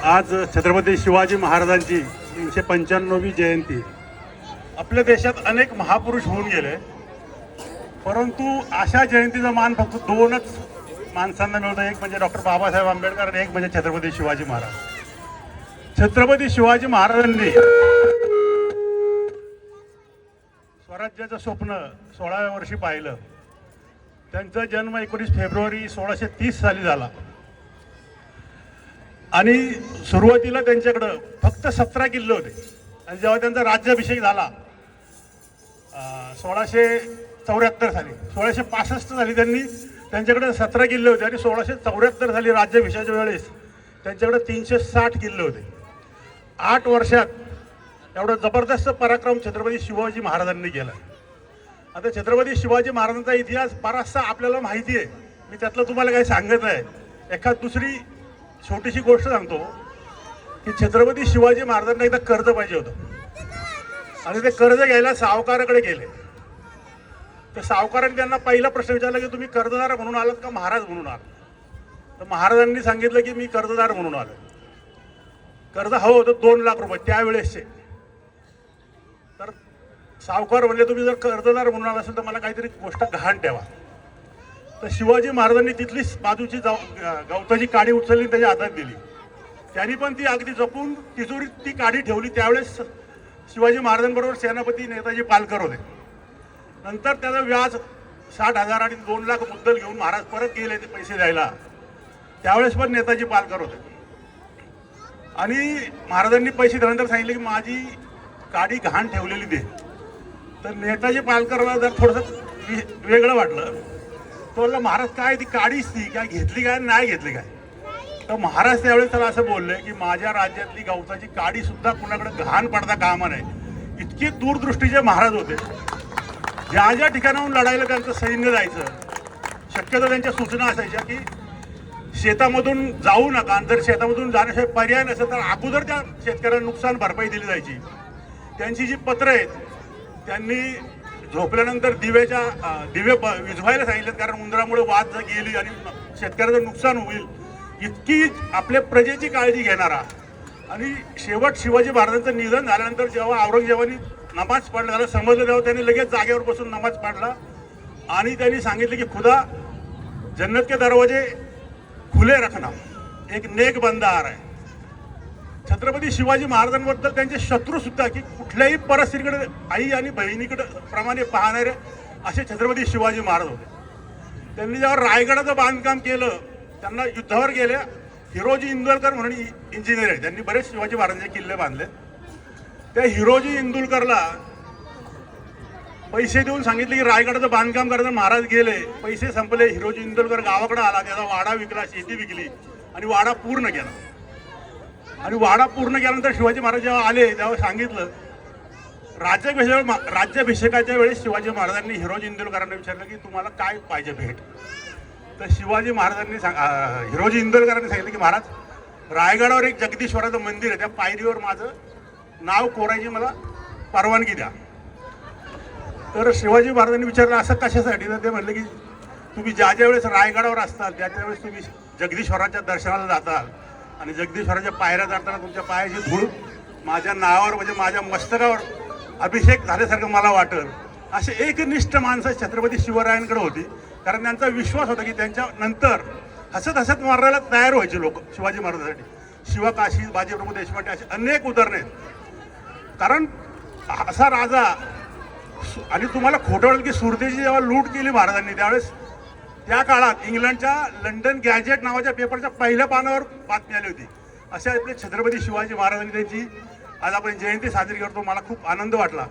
आज छत्रपती शिवाजी महाराजांची 395वी जयंती. आपल्या देशात अनेक महापुरुष होऊन गेले, परंतु अशा जयंतीचा मान फक्त दोनच माणसांना मिळतो. एक म्हणजे डॉक्टर बाबासाहेब आंबेडकर आणि एक म्हणजे छत्रपती शिवाजी महाराज. छत्रपती शिवाजी महाराजांनी स्वराज्याचं स्वप्न 16व्या वर्षी पाहिलं. त्यांचा जन्म 19 फेब्रुवारी 1630 साली झाला आणि सुरुवातीला त्यांच्याकडं फक्त 17 किल्ले होते. आणि जेव्हा त्यांचा राज्याभिषेक झाला 1674 साली, 1665 साली त्यांच्याकडे 17 किल्ले होते आणि 1674 साली राज्याभिषेकाच्या वेळेस त्यांच्याकडे 360 किल्ले होते. 8 वर्षात एवढा जबरदस्त पराक्रम छत्रपती शिवाजी महाराजांनी केला. आता छत्रपती शिवाजी महाराजांचा इतिहास बराचसा आपल्याला माहिती आहे, मी त्यातलं तुम्हाला काही सांगत आहे. एखाद दुसरी छोटीशी गोष्ट सांगतो की छत्रपती शिवाजी महाराजांना एकदा कर्ज पाहिजे होतं आणि ते कर्ज घ्यायला सावकाराकडे गेले. तर सावकाराने त्यांना पहिला प्रश्न विचारला की तुम्ही कर्जदार म्हणून आलात का महाराज म्हणून आलात? तर महाराजांनी सांगितलं की मी कर्जदार म्हणून आलो. कर्ज हवं होतं 2 लाख रुपये त्यावेळेसचे. तर सावकार म्हणले तुम्ही जर कर्जदार म्हणून आला असेल तर मला काहीतरी गोष्ट गहाण ठेवा. तर शिवाजी महाराजांनी तिथली बाजूची गवताची काडी उचलली त्याच्या हातात दिली. त्यांनी पण ती अगदी जपून तिजोरीत ती काडी ठेवली. त्यावेळेस शिवाजी महाराजांबरोबर सेनापती नेताजी पालकर होते. नंतर त्याचं व्याज 60,000 आणि 2 लाख मुद्दल घेऊन महाराज परत गेले ते पैसे द्यायला. त्यावेळेस पण नेताजी पालकर होते आणि महाराजांनी पैसे दिल्यानंतर सांगितले की माझी काडी गहाण ठेवलेली दे. तर नेताजी पालकरला जर थोडंसं वेगळं वाटलं. तो म्हणला महाराज काय ती काडीच ती काय घेतली काय नाही घेतली काय? तर महाराज त्यावेळेस त्याला असं बोलले की माझ्या राज्यातली गवताची काडी सुद्धा कुणाकडे घाण पडता कामा नये. इतके दूरदृष्टीचे महाराज होते. ज्या ज्या ठिकाणाहून लढायला त्यांचं सैन्य जायचं शक्यतो त्यांच्या सूचना असायच्या की शेतामधून जाऊ नका. जर शेतामधून जाण्याशिवाय पर्याय नसेल तर अगोदर त्या शेतकऱ्यांना नुकसान भरपाई दिली जायची. त्यांची जी पत्र आहेत त्यांनी झोपल्यानंतर दिवे विझवायला सांगितलेत, कारण उंदरामुळे वाद गेली आणि शेतकऱ्याचं नुकसान होईल इतकी आपल्या प्रजेची काळजी घेणारा. आणि शेवट शिवाजी महाराजांचं निधन झाल्यानंतर जेव्हा औरंगजेबाने नमाज पढला, त्याला समजलं तेव्हा त्यांनी लगेच जागेवर बसून नमाज पढला आणि त्यांनी सांगितले की खुदा जन्नत के दरवाजे खुले रखना, एक नेक बंदा आ रहा है. छत्रपती शिवाजी महाराजांबद्दल त्यांचे शत्रू सुद्धा की कुठल्याही परिस्थितीकडे आई आणि बहिणीकडे प्रमाणे पाहणारे असे छत्रपती शिवाजी महाराज होते. त्यांनी जेव्हा रायगडाचं बांधकाम केलं त्यांना युद्धावर गेले. हिरोजी इंदुलकर म्हणून इंजिनियर आहे, त्यांनी बरेच शिवाजी महाराजांचे किल्ले बांधले. त्या हिरोजी इंदुलकरला पैसे देऊन सांगितले की रायगडाचं बांधकाम करायचं. महाराज गेले, पैसे संपले. हिरोजी इंदुलकर गावाकडे आला, त्याचा वाडा विकला, शेती विकली आणि वाडा पूर्ण केला. आणि वाडा पूर्ण केल्यानंतर शिवाजी महाराज जेव्हा आले तेव्हा सांगितलं राज्याभिषेकाच्या वेळेस शिवाजी महाराजांनी हिरोजी इंदुलकरांना विचारलं की तुम्हाला काय पाहिजे भेट. तर शिवाजी महाराजांनी हिरोजी इंदुलकरांनी सांगितलं की महाराज रायगडावर एक जगदीश्वराचं मंदिर आहे, त्या पायरीवर माझं नाव कोरायची मला परवानगी द्या. तर शिवाजी महाराजांनी विचारलं असं कशासाठी? तर ते म्हणले की तुम्ही ज्या ज्या वेळेस रायगडावर असताल त्या त्यावेळेस तुम्ही जगदीश्वराच्या दर्शनाला जाताल आणि जगदीश्वराच्या पायऱ्या जाताना तुमच्या पायाची धूळ माझ्या नावावर म्हणजे माझ्या मस्तकावर अभिषेक झाल्यासारखं मला वाटलं. असे एकनिष्ठ माणसं छत्रपती शिवरायांकडे होती, कारण त्यांचा विश्वास होता की त्यांच्या नंतर हसत हसत मारायला तयार व्हायचे लोक शिवाजी महाराजांसाठी. शिवकाशी, बाजीप्रभू देशपांडे असे अनेक उदाहरणे आहेत. कारण असा राजा आणि तुम्हाला खोटं वाटेल की सुरतेची जेव्हा लूट केली महाराजांनी त्यावेळेस त्या काळात इंग्लंडच्या लंडन गॅजेट नावाच्या पेपरच्या पहिल्या पानावर बातमी आली होती. अशा आपले छत्रपती शिवाजी महाराजांनी त्यांची आज आपण जयंती साजरी करतो. मला खूप आनंद वाटला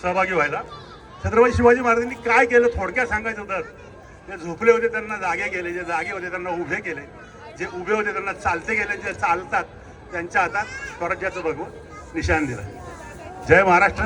सहभागी व्हायला. छत्रपती शिवाजी महाराजांनी काय केलं थोडक्यात सांगायचं तर जे झोपले होते त्यांना जागे केले, जे जागे होते त्यांना उभे केले, जे उभे होते त्यांना चालते गेले, जे चालतात त्यांच्या हातात स्वराज्याचं भगवं निशाण दिलं. जय महाराष्ट्र.